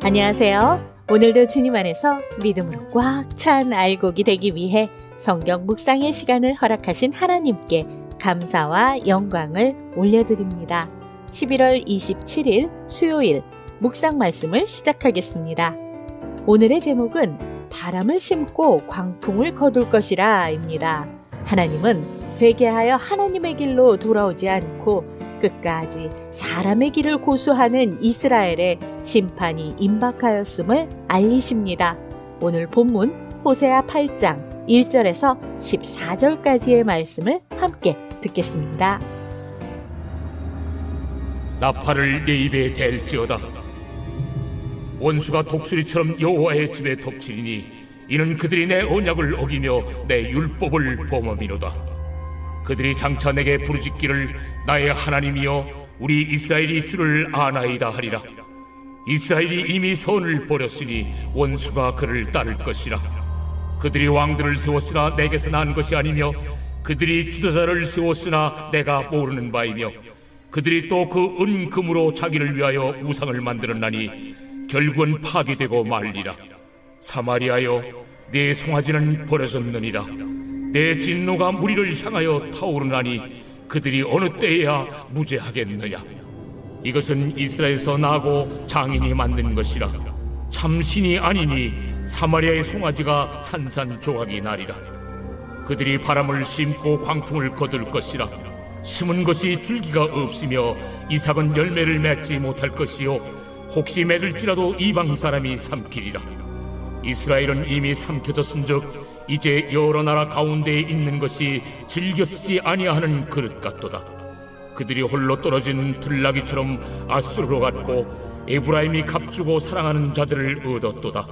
안녕하세요. 오늘도 주님 안에서 믿음으로 꽉 찬 알곡이 되기 위해 성경 묵상의 시간을 허락하신 하나님께 감사와 영광을 올려드립니다. 11월 27일 수요일 묵상 말씀을 시작하겠습니다. 오늘의 제목은 바람을 심고 광풍을 거둘 것이라 입니다. 하나님은 회개하여 하나님의 길로 돌아오지 않고 끝까지 사람의 길을 고수하는 이스라엘의 심판이 임박하였음을 알리십니다. 오늘 본문 호세아 8장 1절에서 14절까지의 말씀을 함께 듣겠습니다. 나팔을 내 입에 댈지어다. 원수가 독수리처럼 여호와의 집에 덮치리니 이는 그들이 내 언약을 어기며 내 율법을 범함이로다. 그들이 장차 내게 부르짖기를 나의 하나님이여 우리 이스라엘이 주를 아나이다 하리라. 이스라엘이 이미 선을 버렸으니 원수가 그를 따를 것이라. 그들이 왕들을 세웠으나 내게서 난 것이 아니며 그들이 지도자를 세웠으나 내가 모르는 바이며 그들이 또 그 은금으로 자기를 위하여 우상을 만들었나니 결국은 파괴되고 말리라. 사마리아여 네 송아지는 버려졌느니라. 내 진노가 무리를 향하여 타오르나니 그들이 어느 때에야 무죄하겠느냐. 이것은 이스라엘에서 나고 장인이 만든 것이라. 참신이 아니니 사마리아의 송아지가 산산조각이 나리라. 그들이 바람을 심고 광풍을 거둘 것이라. 심은 것이 줄기가 없으며 이삭은 열매를 맺지 못할 것이요 혹시 맺을지라도 이방 사람이 삼키리라. 이스라엘은 이미 삼켜졌은즉 이제 여러 나라 가운데에 있는 것이 즐겨 쓰지 아니하는 그릇 같도다. 그들이 홀로 떨어진 들나귀처럼 아수르로 갔고 에브라임이 값주고 사랑하는 자들을 얻었도다.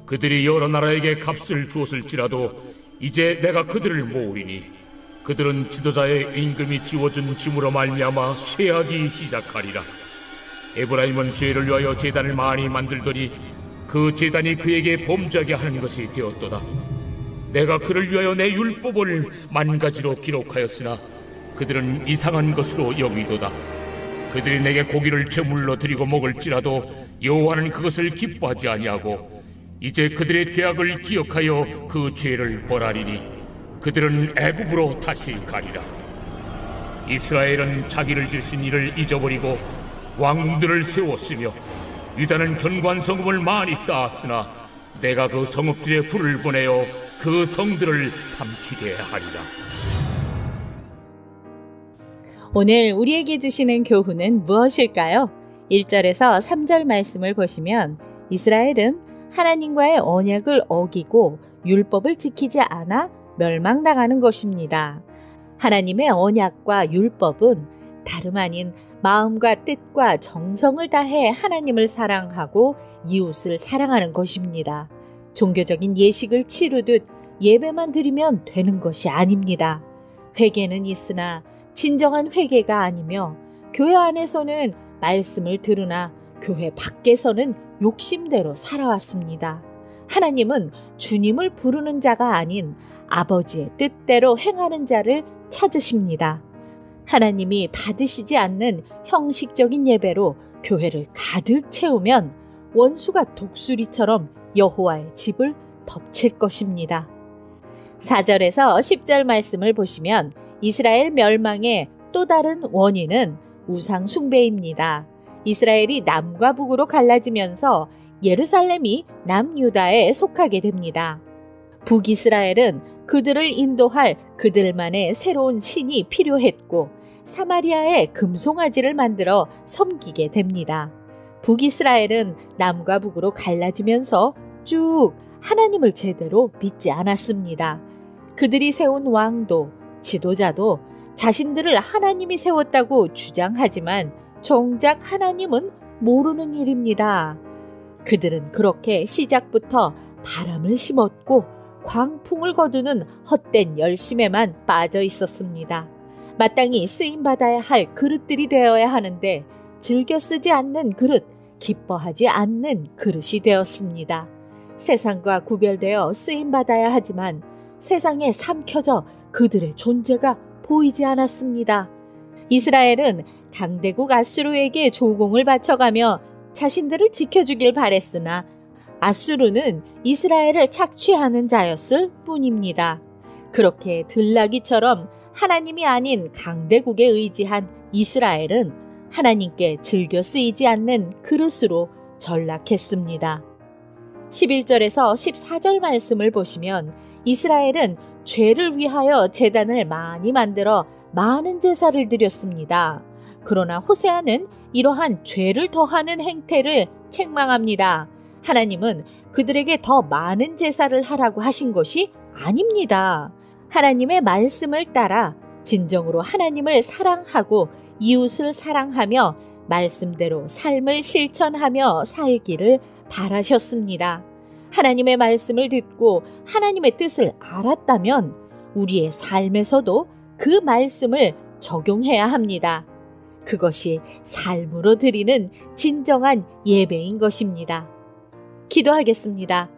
그들이 여러 나라에게 값을 주었을지라도 이제 내가 그들을 모으리니 그들은 지도자의 임금이 지워준 짐으로 말미암아 쇠하기 시작하리라. 에브라임은 죄를 위하여 제단을 많이 만들더니 그 제단이 그에게 범죄하게 하는 것이 되었도다. 내가 그를 위하여 내 율법을 만가지로 기록하였으나 그들은 이상한 것으로 여기도다. 그들이 내게 고기를 제물로 드리고 먹을지라도 여호와는 그것을 기뻐하지 아니하고 이제 그들의 죄악을 기억하여 그 죄를 벌하리니 그들은 애굽으로 다시 가리라. 이스라엘은 자기를 지으신 이를 잊어버리고 왕들을 세웠으며 유다는 견고한 성읍을 많이 쌓았으나 내가 그 성읍들의 불을 보내어 그 성들을 삼키게 하리라. 오늘 우리에게 주시는 교훈은 무엇일까요? 1절에서 3절 말씀을 보시면 이스라엘은 하나님과의 언약을 어기고 율법을 지키지 않아 멸망당하는 것입니다. 하나님의 언약과 율법은 다름 아닌 마음과 뜻과 정성을 다해 하나님을 사랑하고 이웃을 사랑하는 것입니다. 종교적인 예식을 치르듯 예배만 드리면 되는 것이 아닙니다. 회개는 있으나 진정한 회개가 아니며 교회 안에서는 말씀을 들으나 교회 밖에서는 욕심대로 살아왔습니다. 하나님은 주님을 부르는 자가 아닌 아버지의 뜻대로 행하는 자를 찾으십니다. 하나님이 받으시지 않는 형식적인 예배로 교회를 가득 채우면 원수가 독수리처럼 여호와의 집을 덮칠 것입니다. 4절에서 10절 말씀을 보시면 이스라엘 멸망의 또 다른 원인은 우상 숭배입니다. 이스라엘이 남과 북으로 갈라지면서 예루살렘이 남유다에 속하게 됩니다. 북이스라엘은 그들을 인도할 그들만의 새로운 신이 필요했고 사마리아에 금송아지를 만들어 섬기게 됩니다. 북이스라엘은 남과 북으로 갈라지면서 쭉 하나님을 제대로 믿지 않았습니다. 그들이 세운 왕도 지도자도 자신들을 하나님이 세웠다고 주장하지만 정작 하나님은 모르는 일입니다. 그들은 그렇게 시작부터 바람을 심었고 광풍을 거두는 헛된 열심에만 빠져 있었습니다. 마땅히 쓰임받아야 할 그릇들이 되어야 하는데 즐겨 쓰지 않는 그릇, 기뻐하지 않는 그릇이 되었습니다. 세상과 구별되어 쓰임받아야 하지만 세상에 삼켜져 그들의 존재가 보이지 않았습니다. 이스라엘은 강대국 아수르에게 조공을 바쳐가며 자신들을 지켜주길 바랬으나 아수르는 이스라엘을 착취하는 자였을 뿐입니다. 그렇게 들나귀처럼 하나님이 아닌 강대국에 의지한 이스라엘은 하나님께 즐겨 쓰이지 않는 그릇으로 전락했습니다. 11절에서 14절 말씀을 보시면 이스라엘은 죄를 위하여 제단을 많이 만들어 많은 제사를 드렸습니다. 그러나 호세아는 이러한 죄를 더하는 행태를 책망합니다. 하나님은 그들에게 더 많은 제사를 하라고 하신 것이 아닙니다. 하나님의 말씀을 따라 진정으로 하나님을 사랑하고 이웃을 사랑하며 말씀대로 삶을 실천하며 살기를 바라셨습니다. 하나님의 말씀을 듣고 하나님의 뜻을 알았다면 우리의 삶에서도 그 말씀을 적용해야 합니다. 그것이 삶으로 드리는 진정한 예배인 것입니다. 기도하겠습니다.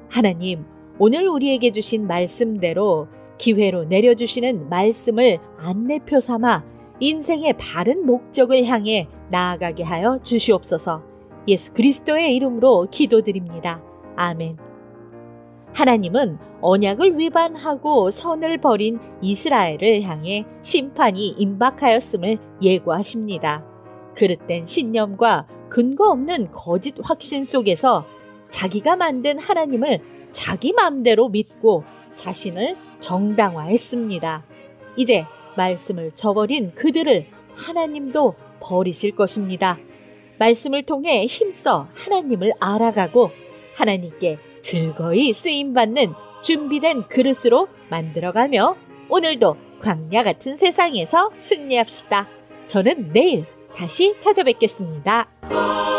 하나님, 오늘 우리에게 주신 말씀대로 기회로 내려주시는 말씀을 안내표 삼아 인생의 바른 목적을 향해 나아가게 하여 주시옵소서. 예수 그리스도의 이름으로 기도드립니다. 아멘. 하나님은 언약을 위반하고 선을 버린 이스라엘을 향해 심판이 임박하였음을 예고하십니다. 그릇된 신념과 근거 없는 거짓 확신 속에서 자기가 만든 하나님을 자기 마음대로 믿고 자신을 정당화했습니다. 이제 말씀을 저버린 그들을 하나님도 버리실 것입니다. 말씀을 통해 힘써 하나님을 알아가고 하나님께 즐거이 쓰임받는 준비된 그릇으로 만들어가며 오늘도 광야 같은 세상에서 승리합시다. 저는 내일 다시 찾아뵙겠습니다.